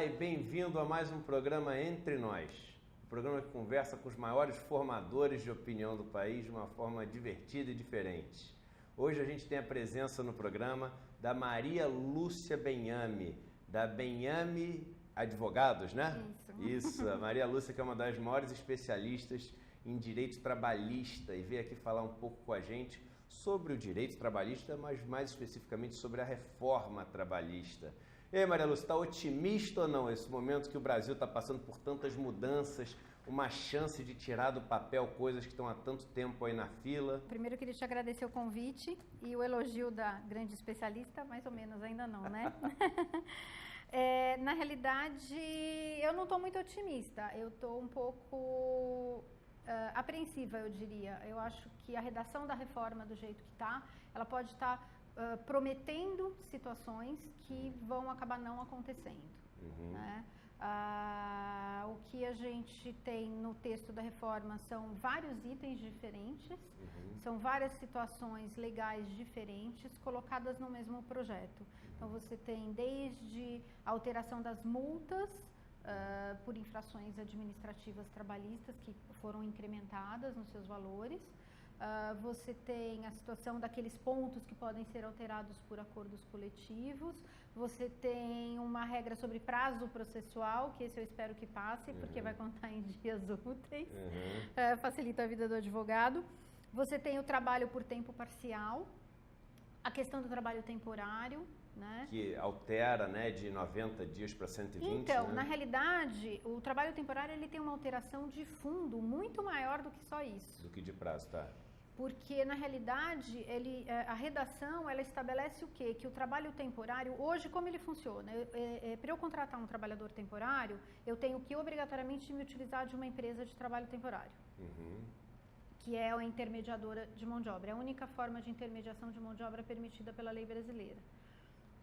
Olá e bem-vindo a mais um programa Entre Nós. Um programa que conversa com os maiores formadores de opinião do país de uma forma divertida e diferente. Hoje a gente tem a presença no programa da Maria Lúcia Benhame, da Benhame Advogados, né? Isso, a Maria Lúcia, que é uma das maiores especialistas em direito trabalhista e veio aqui falar um pouco com a gente sobre o direito trabalhista, mas mais especificamente sobre a reforma trabalhista. E aí, Maria Lúcia, está otimista ou não esse momento que o Brasil está passando por tantas mudanças, uma chance de tirar do papel coisas que estão há tanto tempo aí na fila? Primeiro, eu queria te agradecer o convite e o elogio da grande especialista, mais ou menos, ainda não, né? Na realidade, eu não estou muito otimista, eu estou um pouco apreensiva, eu diria. Eu acho que a redação da reforma, do jeito que está, ela pode estar prometendo situações que vão acabar não acontecendo. Né? O que a gente tem no texto da reforma são vários itens diferentes, são várias situações legais diferentes colocadas no mesmo projeto. Então você tem desde a alteração das multas por infrações administrativas trabalhistas que foram incrementadas nos seus valores. Você tem a situação daqueles pontos que podem ser alterados por acordos coletivos. Você tem uma regra sobre prazo processual, que esse eu espero que passe, porque vai contar em dias úteis, facilita a vida do advogado. Você tem o trabalho por tempo parcial, a questão do trabalho temporário, né? Que altera, né, de 90 dias para 120. Então, né? Na realidade, o trabalho temporário ele tem uma alteração de fundo muito maior do que só isso. Do que de prazo, tá? Porque, na realidade, a redação, ela estabelece o quê? Que o trabalho temporário, hoje, como ele funciona? Para eu contratar um trabalhador temporário, eu tenho que obrigatoriamente me utilizar de uma empresa de trabalho temporário. Que é a intermediadora de mão de obra. É a única forma de intermediação de mão de obra permitida pela lei brasileira.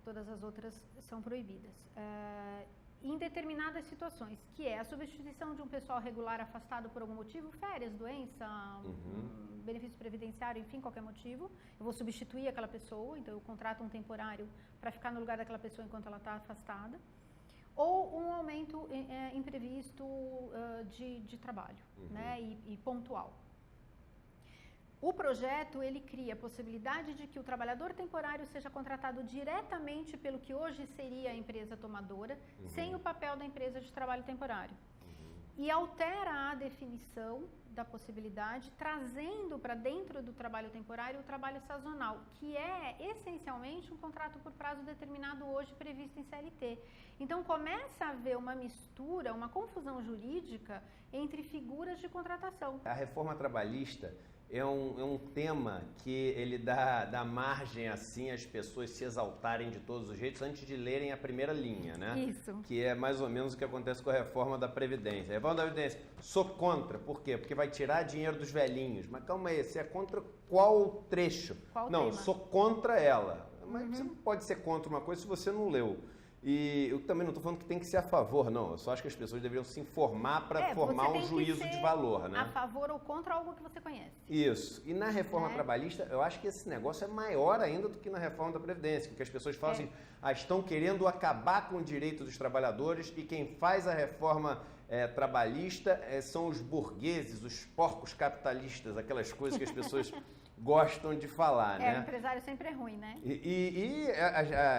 Todas as outras são proibidas. Em determinadas situações, que é a substituição de um pessoal regular afastado por algum motivo, férias, doença, benefício previdenciário, enfim, qualquer motivo, eu vou substituir aquela pessoa, então eu contrato um temporário para ficar no lugar daquela pessoa enquanto ela está afastada, ou um aumento imprevisto de trabalho, né, e pontual. O projeto, ele cria a possibilidade de que o trabalhador temporário seja contratado diretamente pelo que hoje seria a empresa tomadora, sem o papel da empresa de trabalho temporário. E altera a definição da possibilidade, trazendo para dentro do trabalho temporário o trabalho sazonal, que é essencialmente um contrato por prazo determinado hoje previsto em CLT. Então começa a haver uma mistura, uma confusão jurídica entre figuras de contratação. A reforma trabalhista é um tema que ele dá margem assim às pessoas se exaltarem de todos os jeitos antes de lerem a primeira linha, né? Isso. Que é mais ou menos o que acontece com a reforma da Previdência. A reforma da Previdência, sou contra, por quê? Porque vai tirar dinheiro dos velhinhos. Mas calma aí, você é contra qual trecho? Qual tema? Sou contra ela. Mas você não pode ser contra uma coisa se você não leu. E eu também não estou falando que tem que ser a favor, não. Eu só acho que as pessoas deveriam se informar para formar um juízo de valor, né? A favor ou contra algo que você conhece. Isso. E na reforma trabalhista, eu acho que esse negócio é maior ainda do que na reforma da Previdência, porque as pessoas falam assim, estão querendo acabar com o direito dos trabalhadores e quem faz a reforma trabalhista são os burgueses, os porcos capitalistas, aquelas coisas que as pessoas gostam de falar, né? O empresário sempre é ruim, né?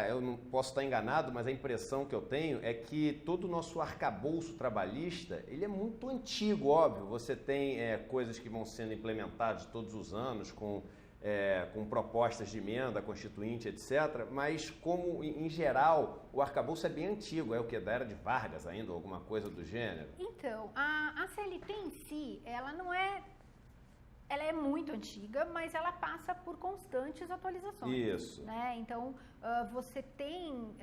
Eu não posso estar enganado, mas a impressão que eu tenho é que todo o nosso arcabouço trabalhista, ele é muito antigo, óbvio. Você tem coisas que vão sendo implementadas todos os anos com propostas de emenda constituinte, etc. Mas, como em geral, o arcabouço é bem antigo. É o que? Da era de Vargas ainda, ou alguma coisa do gênero? Então, a CLT em si, ela não é... Ela é muito antiga, mas ela passa por constantes atualizações. Isso. Né? Então, você tem...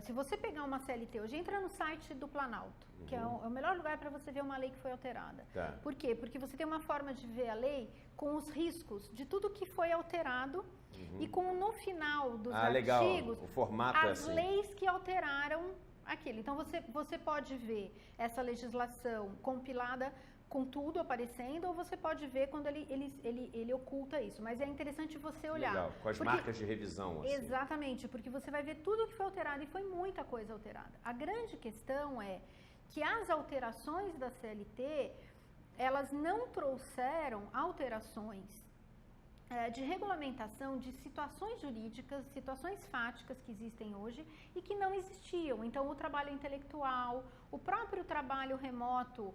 se você pegar uma CLT hoje, entra no site do Planalto, que é o melhor lugar para você ver uma lei que foi alterada. Tá. Por quê? Porque você tem uma forma de ver a lei com os riscos de tudo que foi alterado e com, no final dos artigos, o formato as leis que alteraram aquilo. Então, você pode ver essa legislação compilada com tudo aparecendo, ou você pode ver quando ele oculta isso. Mas é interessante você olhar. Legal, com as marcas de revisão. Assim. Exatamente, porque você vai ver tudo que foi alterado, e foi muita coisa alterada. A grande questão é que as alterações da CLT, elas não trouxeram alterações de regulamentação de situações jurídicas, situações fáticas que existem hoje e que não existiam. Então, o trabalho intelectual, o próprio trabalho remoto...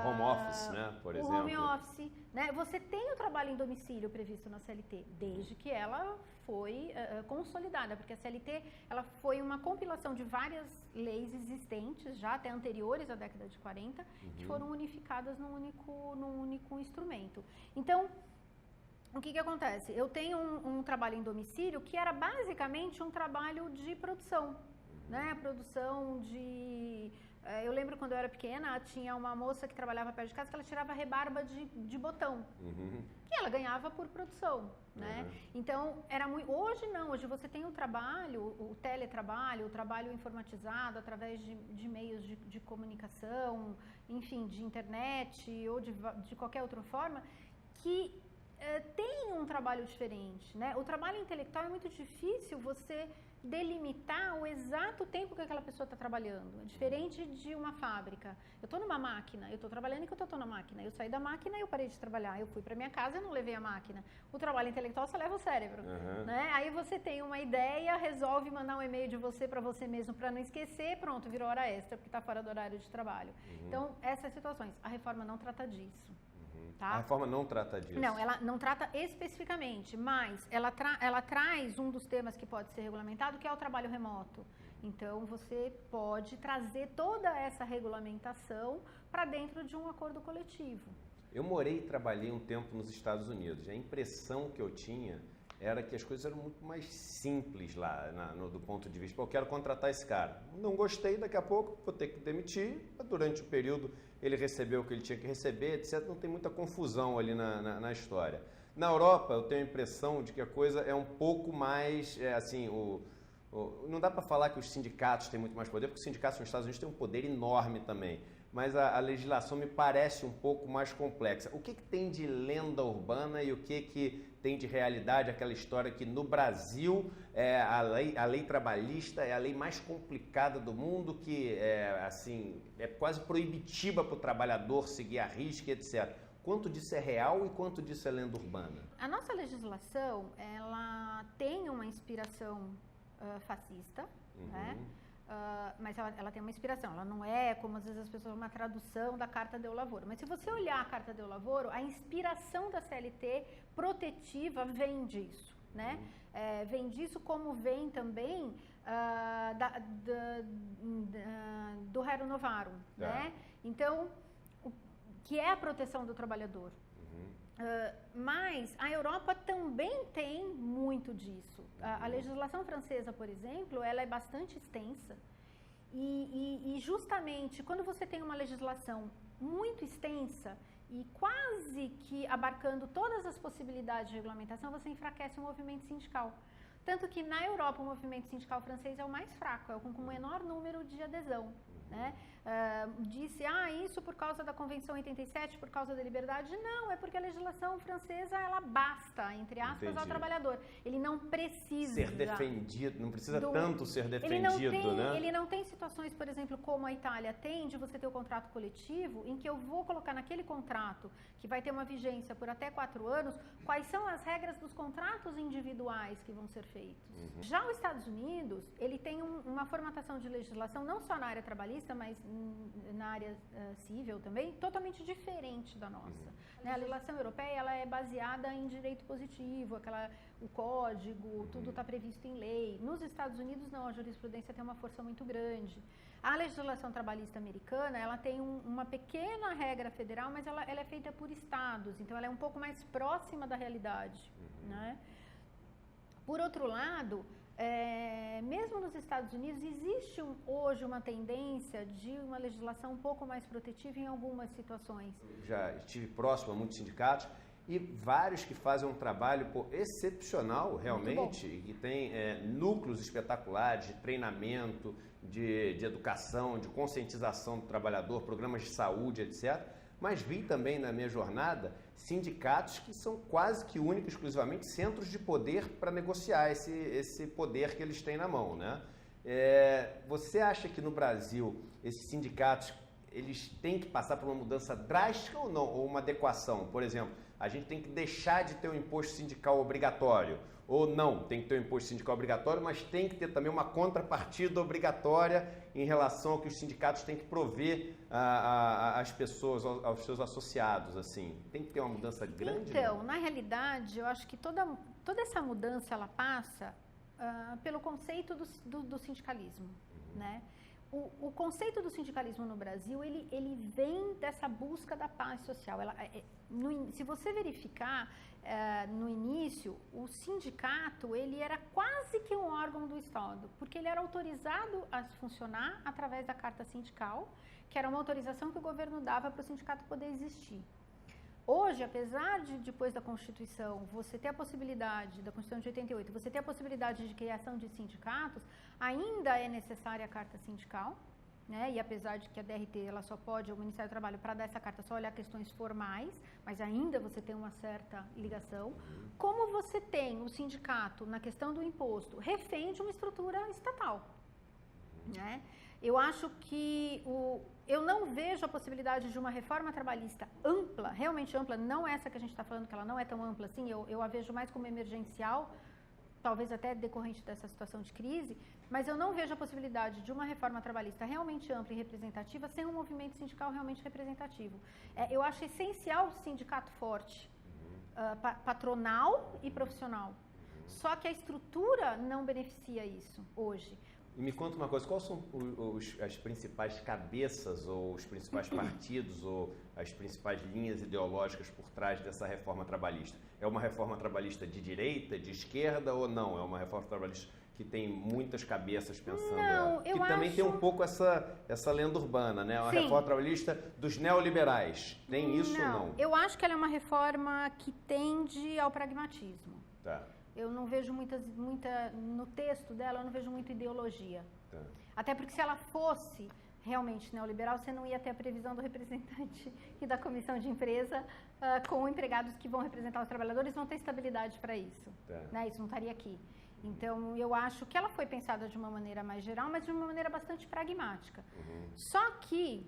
o home office, né, por exemplo. O home office, né? Você tem o trabalho em domicílio previsto na CLT, desde que ela foi consolidada, porque a CLT ela foi uma compilação de várias leis existentes, já até anteriores à década de 40, que foram unificadas num único instrumento. Então, o que acontece? Eu tenho um trabalho em domicílio que era basicamente um trabalho de produção, né? Produção de... Eu lembro quando eu era pequena, tinha uma moça que trabalhava perto de casa que ela tirava rebarba de botão, que ela ganhava por produção, né? Então, era muito... Hoje não, hoje você tem um trabalho, o teletrabalho, o trabalho informatizado através de meios de comunicação, enfim, de internet ou de qualquer outra forma, que... tem um trabalho diferente, né? O trabalho intelectual é muito difícil você delimitar o exato tempo que aquela pessoa está trabalhando. É diferente de uma fábrica. Eu estou numa máquina, eu estou trabalhando enquanto eu estou na máquina. Eu saí da máquina e eu parei de trabalhar. Eu fui para minha casa e não levei a máquina. O trabalho intelectual só leva o cérebro, né? Aí você tem uma ideia, resolve mandar um e-mail de você para você mesmo para não esquecer, pronto, virou hora extra porque está fora do horário de trabalho. Então, essas situações. A reforma não trata disso. Tá? A reforma não trata disso. Não, ela não trata especificamente, mas ela traz um dos temas que pode ser regulamentado, que é o trabalho remoto. Então, você pode trazer toda essa regulamentação para dentro de um acordo coletivo. Eu morei e trabalhei um tempo nos Estados Unidos. A impressão que eu tinha era que as coisas eram muito mais simples lá, do ponto de vista. Pô, eu quero contratar esse cara. Não gostei, daqui a pouco vou ter que demitir. Durante o período ele recebeu o que ele tinha que receber, etc. Não tem muita confusão ali na história. Na Europa, eu tenho a impressão de que a coisa é um pouco mais, não dá para falar que os sindicatos têm muito mais poder, porque os sindicatos nos Estados Unidos têm um poder enorme também. Mas a legislação me parece um pouco mais complexa. O que tem de lenda urbana e o que tem de realidade, aquela história que no Brasil a lei trabalhista é a lei mais complicada do mundo, que é quase proibitiva para o trabalhador seguir a risca, etc. Quanto disso é real e quanto disso é lenda urbana? A nossa legislação, ela tem uma inspiração fascista, né? Mas ela tem uma inspiração, ela não é, como às vezes as pessoas, uma tradução da Carta del Lavoro. Mas se você olhar a Carta del Lavoro, a inspiração da CLT protetiva vem disso, né? Vem disso, como vem também do Rerum Novarum, né? Então, que é a proteção do trabalhador. Mas a Europa também tem muito disso. A legislação francesa, por exemplo, ela é bastante extensa e justamente quando você tem uma legislação muito extensa e quase que abarcando todas as possibilidades de regulamentação, você enfraquece o movimento sindical. Tanto que na Europa o movimento sindical francês é o mais fraco, é o com o menor número de adesão. Né? Disse, isso por causa da Convenção 87, por causa da liberdade. Não, é porque a legislação francesa, ela basta, entre aspas, ao trabalhador. Ele não precisa... ser defendido, não precisa tanto ser defendido, né? Ele não tem situações, por exemplo, como a Itália tem, de você ter o contrato coletivo, em que eu vou colocar naquele contrato, que vai ter uma vigência por até 4 anos, quais são as regras dos contratos individuais que vão ser feitos. Já os Estados Unidos, ele tem uma formatação de legislação, não só na área trabalhista, mas na área civil também, totalmente diferente da nossa. Né? A legislação europeia, ela é baseada em direito positivo, o código, tudo está previsto em lei. Nos Estados Unidos, não, a jurisprudência tem uma força muito grande. A legislação trabalhista americana, ela tem uma pequena regra federal, mas ela é feita por estados, então ela é um pouco mais próxima da realidade. Né? Por outro lado, mesmo nos Estados Unidos, existe hoje uma tendência de uma legislação um pouco mais protetiva em algumas situações. Já estive próximo a muitos sindicatos e vários que fazem um trabalho excepcional, realmente, e que tem núcleos espetaculares de treinamento, de educação, de conscientização do trabalhador, programas de saúde, etc., Mas vi também na minha jornada sindicatos que são quase que únicos, exclusivamente centros de poder para negociar esse poder que eles têm na mão, né? Você acha que no Brasil esses sindicatos eles têm que passar por uma mudança drástica ou não? Ou uma adequação? Por exemplo, a gente tem que deixar de ter um imposto sindical obrigatório. Ou não, tem que ter um imposto sindical obrigatório, mas tem que ter também uma contrapartida obrigatória em relação ao que os sindicatos têm que prover às pessoas, aos seus associados, assim. Tem que ter uma mudança grande? Então, na realidade, eu acho que toda essa mudança, ela passa pelo conceito do sindicalismo, né? O conceito do sindicalismo no Brasil, ele vem dessa busca da paz social. Se você verificar, no início, o sindicato, ele era quase que um órgão do Estado, porque ele era autorizado a funcionar através da carta sindical, que era uma autorização que o governo dava para o sindicato poder existir. Hoje, apesar de, depois da Constituição, você ter a possibilidade, da Constituição de 88, você ter a possibilidade de criação de sindicatos, ainda é necessária a carta sindical, né? E apesar de que a DRT, ela só pode, o Ministério do Trabalho, para dar essa carta, só olhar questões formais, mas ainda você tem uma certa ligação. Como você tem o sindicato, na questão do imposto, refém de uma estrutura estatal, né? Eu acho que eu não vejo a possibilidade de uma reforma trabalhista ampla, realmente ampla, não essa que a gente está falando, que ela não é tão ampla assim, eu a vejo mais como emergencial, talvez até decorrente dessa situação de crise, mas eu não vejo a possibilidade de uma reforma trabalhista realmente ampla e representativa sem um movimento sindical realmente representativo. Eu acho essencial o sindicato forte, patronal e profissional, só que a estrutura não beneficia isso hoje. E me conta uma coisa, quais são as principais cabeças ou os principais partidos ou as principais linhas ideológicas por trás dessa reforma trabalhista? É uma reforma trabalhista de direita, de esquerda ou não? É uma reforma trabalhista que tem muitas cabeças pensando... Não, eu que também tem um pouco essa lenda urbana, né? Uma reforma trabalhista dos neoliberais. Tem isso ou não? Eu acho que ela é uma reforma que tende ao pragmatismo. Tá. Eu não vejo no texto dela, eu não vejo muita ideologia. Tá. Até porque se ela fosse realmente neoliberal, você não ia ter a previsão do representante e da comissão de empresa com empregados que vão representar os trabalhadores, vão ter estabilidade para isso. Tá. Né? Isso não estaria aqui. Então, eu acho que ela foi pensada de uma maneira mais geral, mas de uma maneira bastante pragmática. Só que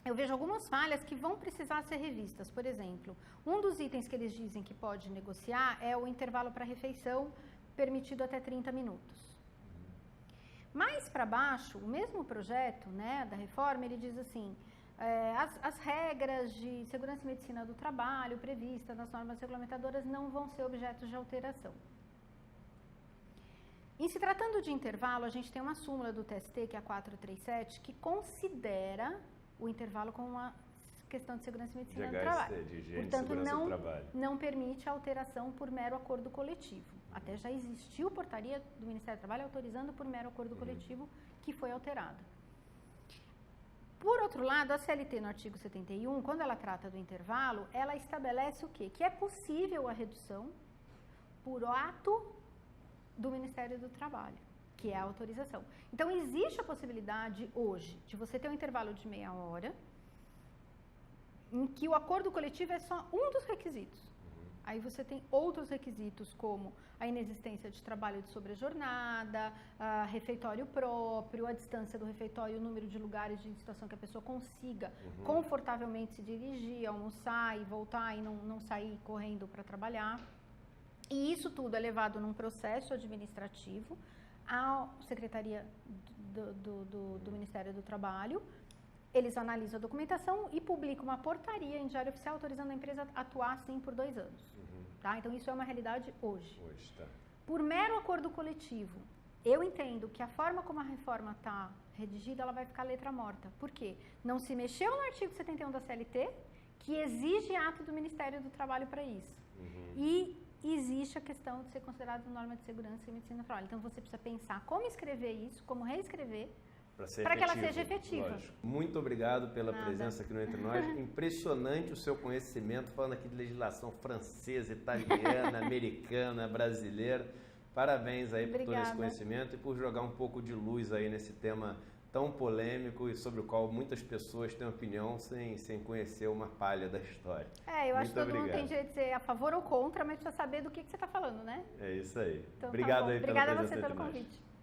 eu vejo algumas falhas que vão precisar ser revistas. Por exemplo, um dos itens que eles dizem que pode negociar é o intervalo para refeição, permitido até 30 minutos. Mais para baixo, o mesmo projeto, né, da reforma, ele diz assim, as regras de segurança e medicina do trabalho previstas nas normas regulamentadoras não vão ser objeto de alteração. Em se tratando de intervalo, a gente tem uma súmula do TST, que é a 437, que considera o intervalo como uma questão de segurança e medicina do trabalho. De higiene, portanto, segurança do trabalho. Não permite alteração por mero acordo coletivo. Até já existiu portaria do Ministério do Trabalho autorizando por mero acordo coletivo, que foi alterada. Por outro lado, a CLT no artigo 71, quando ela trata do intervalo, ela estabelece o quê? Que é possível a redução por ato do Ministério do Trabalho, que é a autorização. Então, existe a possibilidade hoje de você ter um intervalo de meia hora, em que o acordo coletivo é só um dos requisitos. Aí você tem outros requisitos, como a inexistência de trabalho de sobrejornada, refeitório próprio, a distância do refeitório, o número de lugares de situação que a pessoa consiga confortavelmente se dirigir, almoçar e voltar e não sair correndo para trabalhar. E isso tudo é levado num processo administrativo à Secretaria do Ministério do Trabalho. Eles analisam a documentação e publicam uma portaria em Diário Oficial autorizando a empresa a atuar assim por 2 anos. Tá? Então, isso é uma realidade hoje. Tá. Por mero acordo coletivo, eu entendo que a forma como a reforma está redigida, ela vai ficar letra morta. Por quê? Não se mexeu no artigo 71 da CLT, que exige ato do Ministério do Trabalho para isso. E existe a questão de ser considerado norma de segurança e medicina do trabalho. Então, você precisa pensar como escrever isso, como reescrever, para que ela seja efetiva. Lógico. Muito obrigado pela presença aqui no Entre Nós. Impressionante o seu conhecimento, falando aqui de legislação francesa, italiana, americana, brasileira. Parabéns aí por todo esse conhecimento e por jogar um pouco de luz aí nesse tema tão polêmico e sobre o qual muitas pessoas têm opinião sem conhecer uma palha da história. Eu acho que todo mundo tem direito de ser a favor ou contra, mas precisa saber do que você está falando, né? É isso aí. Então, Obrigado tá aí pela Obrigada a presença você pelo entre nós. convite.